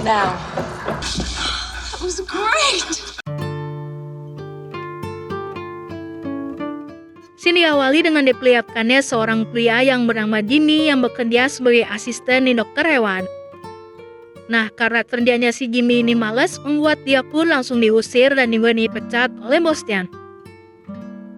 Now, that was great. Scene diawali dengan diperlihatkannya seorang pria yang bernama Jimmy yang bekerja sebagai asisten di dokter hewan. Nah, karena kerjanya si Jimmy ini malas, membuat dia pun langsung diusir dan juga dipecat oleh bosnya.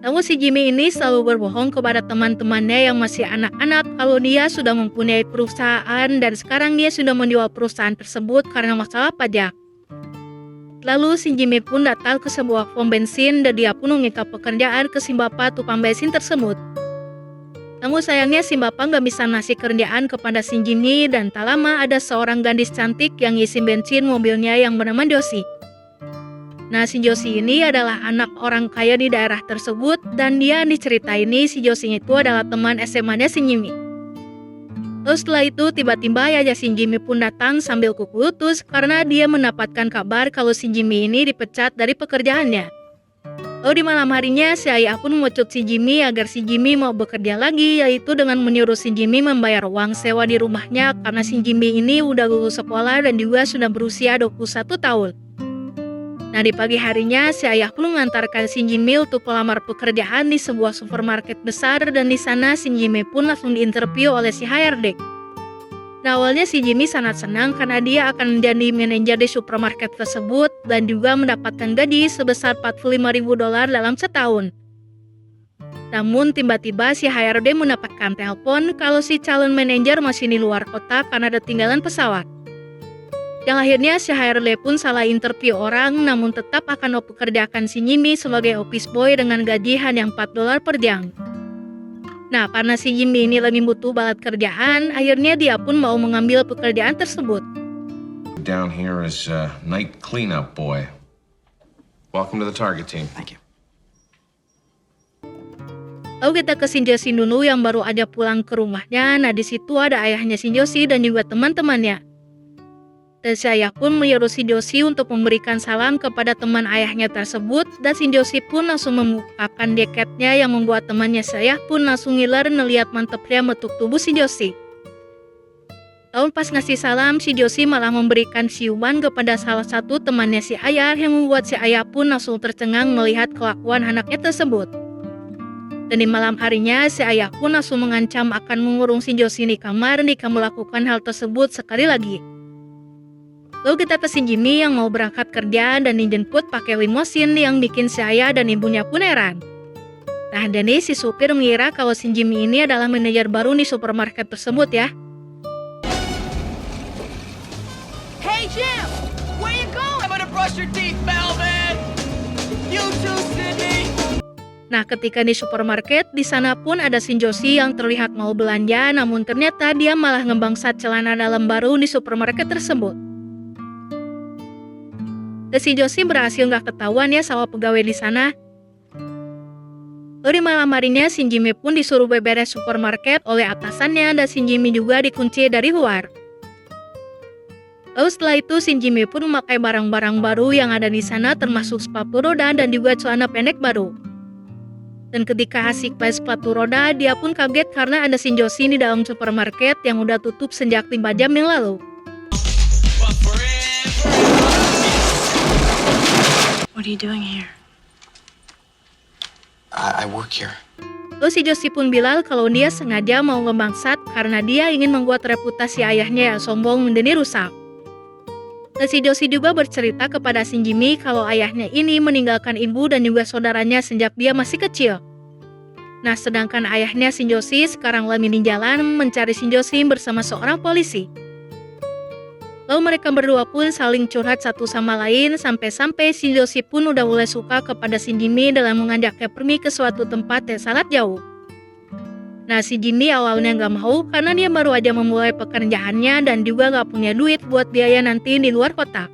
Namun si Jimmy ini selalu berbohong kepada teman-temannya yang masih anak-anak kalau dia sudah mempunyai perusahaan dan sekarang dia sudah menjual perusahaan tersebut karena masalah pajak. Lalu si Jimmy pun datang ke sebuah pom bensin dan dia pun mengikat pekerjaan ke si bapak tukang bensin tersebut. Namun sayangnya si bapak gak bisa ngasih kerjaan kepada si Jimmy dan tak lama ada seorang gadis cantik yang ngisi bensin mobilnya yang bernama Josie. Nah, si Josie ini adalah anak orang kaya di daerah tersebut dan dia diceritain ini si Josie itu adalah teman SMA-nya si Jimmy. Lalu setelah itu tiba-tiba aja si Jimmy pun datang sambil kuku lutut karena dia mendapatkan kabar kalau si Jimmy ini dipecat dari pekerjaannya. Lalu di malam harinya si ayah pun memecut si Jimmy agar si Jimmy mau bekerja lagi, yaitu dengan menyuruh si Jimmy membayar uang sewa di rumahnya karena si Jimmy ini udah lulus sekolah dan juga sudah berusia 21 tahun. Nah, di pagi harinya si ayah pun mengantarkan si Jimmy untuk melamar pekerjaan di sebuah supermarket besar dan di sana si Jimmy pun langsung diinterview oleh si HRD. Nah, awalnya si Jimmy sangat senang karena dia akan menjadi manajer di supermarket tersebut dan juga mendapatkan gaji sebesar $45.000 dalam setahun. Namun tiba-tiba si HRD mendapatkan telepon kalau si calon manajer masih di luar kota karena ada tinggalan pesawat. Yang akhirnya si HRD pun salah interview orang namun tetap akan mempekerjakan si Jimmy sebagai office boy dengan gaji hanya $4 per jam. Nah, karena si Jimmy ini lagi butuh banget kerjaan, akhirnya dia pun mau mengambil pekerjaan tersebut. Down here is night cleanup boy. Welcome to the target team. Thank you. Lalu kita ke Shin Josie dulu yang baru aja pulang ke rumahnya. Nah, di situ ada ayahnya Shin Josie dan juga teman-temannya. Dan si ayah pun menyuruh si Josie untuk memberikan salam kepada teman ayahnya tersebut dan si Josie pun langsung membukakan jaketnya yang membuat temannya si ayah pun langsung ngiler ngeliat mantepnya bentuk tubuh si Josie. Lalu pas ngasih salam, si Josie malah memberikan ciuman kepada salah satu temannya si ayah yang membuat si ayah pun langsung tercengang melihat kelakuan anaknya tersebut. Dan di malam harinya si ayah pun langsung mengancam akan mengurung si Josie di kamar jika melakukan hal tersebut sekali lagi. Lalu kita ke si Jimmy yang mau berangkat kerja dan dijemput pakai limosin yang bikin si ayah dan ibunya pun heran. Nah, dan si supir mengira kalau si Jimmy ini adalah manajer baru di supermarket tersebut ya. Hey Jim, where you going? I'm gonna brush your teeth, Melvin. You too, Sydney. Nah, ketika di supermarket, di sana pun ada si Josie yang terlihat mau belanja, namun ternyata dia malah ngebangsat celana dalam baru di supermarket tersebut. Dan si Josie berhasil nggak ketahuan ya sama pegawai di sana. Lalu di malam harinya si Jimmy pun disuruh beberes supermarket oleh atasannya dan si Jimmy juga dikunci dari luar. Lalu setelah itu si Jimmy pun memakai barang-barang baru yang ada di sana termasuk sepatu roda dan juga celana pendek baru. Dan ketika asik pakai sepatu roda, dia pun kaget karena ada si Josie di dalam supermarket yang udah tutup sejak 5 jam yang lalu. What are you doing here? I work here. Lalu si Josie pun bilang kalau dia sengaja mau ngebangsat karena dia ingin membuat reputasi ayahnya yang sombong menjadi rusak. Dan si Josie juga bercerita kepada si Jimmy kalau ayahnya ini meninggalkan ibu dan juga saudaranya sejak dia masih kecil. Nah, sedangkan ayahnya si Josie sekarang lagi di jalan mencari si Josie bersama seorang polisi. Lalu mereka berdua pun saling curhat satu sama lain sampai-sampai si Josie pun udah mulai suka kepada si Jimmy dalam mengajaknya pergi ke suatu tempat yang sangat jauh. Nah, si Jimmy awalnya gak mau karena dia baru aja memulai pekerjaannya dan juga gak punya duit buat biaya nanti di luar kota.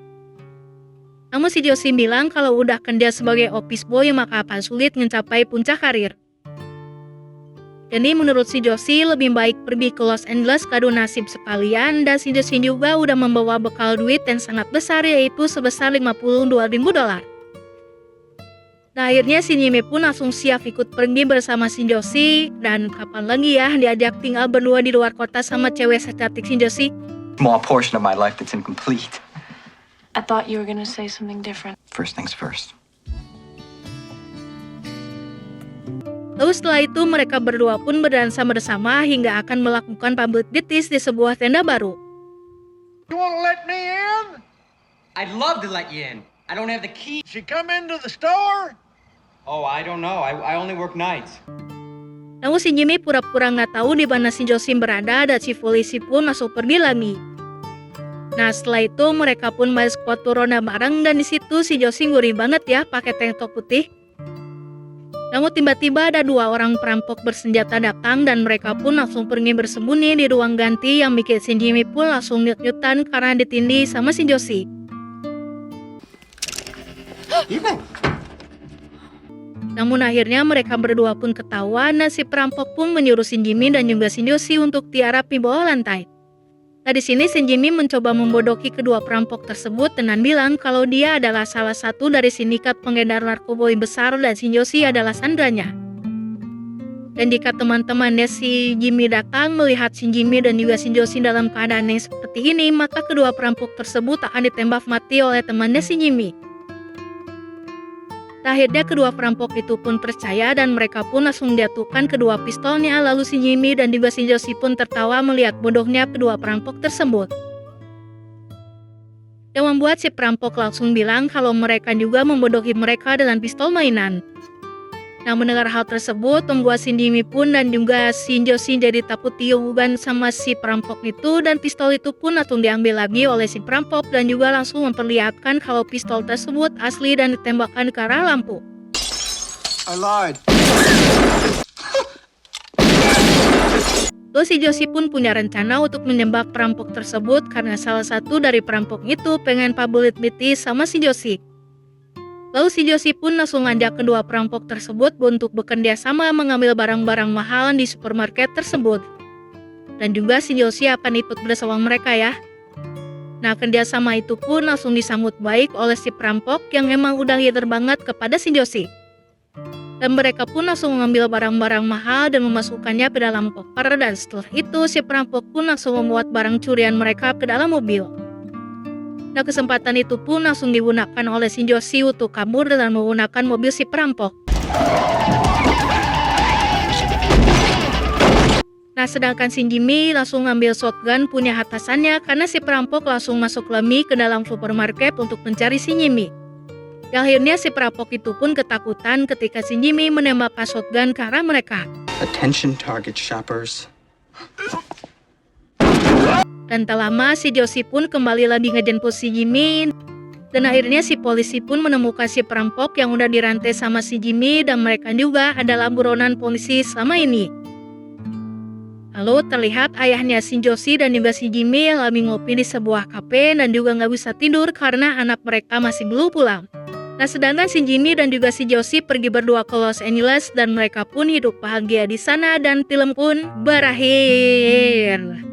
Namun si Josie bilang kalau udah kerja sebagai office boy maka akan sulit mencapai puncak karir. Jadi menurut si Josie lebih baik pergi ke Los Angeles kado nasib sekalian dan si Josie juga udah membawa bekal duit yang sangat besar yaitu sebesar $52.000. Nah akhirnya si Jimmy pun langsung siap ikut pergi bersama si Josie dan kapan lagi ya diajak tinggal berdua di luar kota sama cewek secantik si Josie. Small portion of my life that's incomplete. I thought you were gonna say something different. First things first. Lalu setelah itu mereka berdua pun berdansa bersama hingga akan melakukan public ditis di sebuah tenda baru. You want to let me in? I'd love to let you in. I don't have the key. She come into the store? Oh, I don't know. I only work nights. Namun si Jimmy pura-pura nggak tahu di mana si Josie berada dan si polisi pun langsung pergi lagi. Nah setelah itu mereka pun main squad ronda bareng dan di situ si Josie nguri banget ya pakai tank top putih. Namun tiba-tiba ada dua orang perampok bersenjata datang dan mereka pun langsung pergi bersembunyi di ruang ganti yang bikin si Jimmy pun langsung nyut-nyutan karena ditindih sama si Josie. Namun akhirnya mereka berdua pun ketahuan dan si perampok pun menyuruh si Jimmy dan juga si Josie untuk tiarap di bawah lantai. Nah di sini si Jimmy mencoba membodohi kedua perampok tersebut dengan bilang kalau dia adalah salah satu dari sindikat pengedar narkoba besar dan si Josie adalah sandranya. Dan jika teman-temannya si Jimmy datang melihat si Jimmy dan juga si Josie dalam keadaan yang seperti ini, maka kedua perampok tersebut akan ditembak mati oleh temannya si Jimmy. Akhirnya kedua perampok itu pun percaya dan mereka pun langsung jatuhkan kedua pistolnya, lalu si Jimmy dan juga si Josie pun tertawa melihat bodohnya kedua perampok tersebut. Dan membuat si perampok langsung bilang kalau mereka juga membodohi mereka dengan pistol mainan. Nah mendengar hal tersebut membuat si Jimmy pun dan juga si Josie jadi takut tiuban sama si perampok itu dan pistol itu pun langsung diambil lagi oleh si perampok dan juga langsung memperlihatkan kalau pistol tersebut asli dan ditembakkan ke arah lampu. I lied. Lalu si Josie pun punya rencana untuk menembak perampok tersebut karena salah satu dari perampok itu pengen public ditis sama si Josie. Lalu si Josie pun langsung ngajak kedua perampok tersebut untuk bekerja sama mengambil barang-barang mahal di supermarket tersebut. Dan juga si Josie akan ikut bersama mereka ya. Nah kerjasama itu pun langsung disambut baik oleh si perampok yang emang udah leader banget kepada si Josie. Dan mereka pun langsung mengambil barang-barang mahal dan memasukkannya ke dalam koper dan setelah itu si perampok pun langsung membuat barang curian mereka ke dalam mobil. Nah kesempatan itu pun langsung digunakan oleh si Josie untuk kabur dengan menggunakan mobil si perampok. Nah sedangkan si Jimmy langsung ngambil shotgun punya atasannya karena si perampok langsung masuk lagi ke dalam supermarket untuk mencari si Jimmy. Dan akhirnya si perampok itu pun ketakutan ketika si Jimmy menembakkan shotgun ke arah mereka. Attention target shoppers. Dan tak lama si Josie pun kembali lagi ngejemput si Jimmy. Dan akhirnya si polisi pun menemukan si perampok yang udah dirantai sama si Jimmy dan mereka juga adalah buronan polisi selama ini. Lalu terlihat ayahnya si Josie dan juga si Jimmy lagi ngopi di sebuah kafe dan juga nggak bisa tidur karena anak mereka masih belum pulang. Nah sedangkan si Jimmy dan juga si Josie pergi berdua ke Los Angeles dan mereka pun hidup bahagia di sana dan film pun berakhir.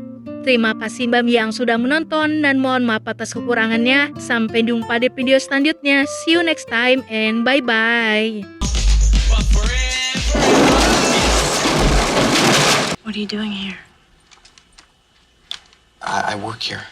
Terima kasih bagi yang sudah menonton dan mohon maaf atas kekurangannya. Sampai jumpa di video selanjutnya. See you next time and bye-bye. What are you doing here? I work here.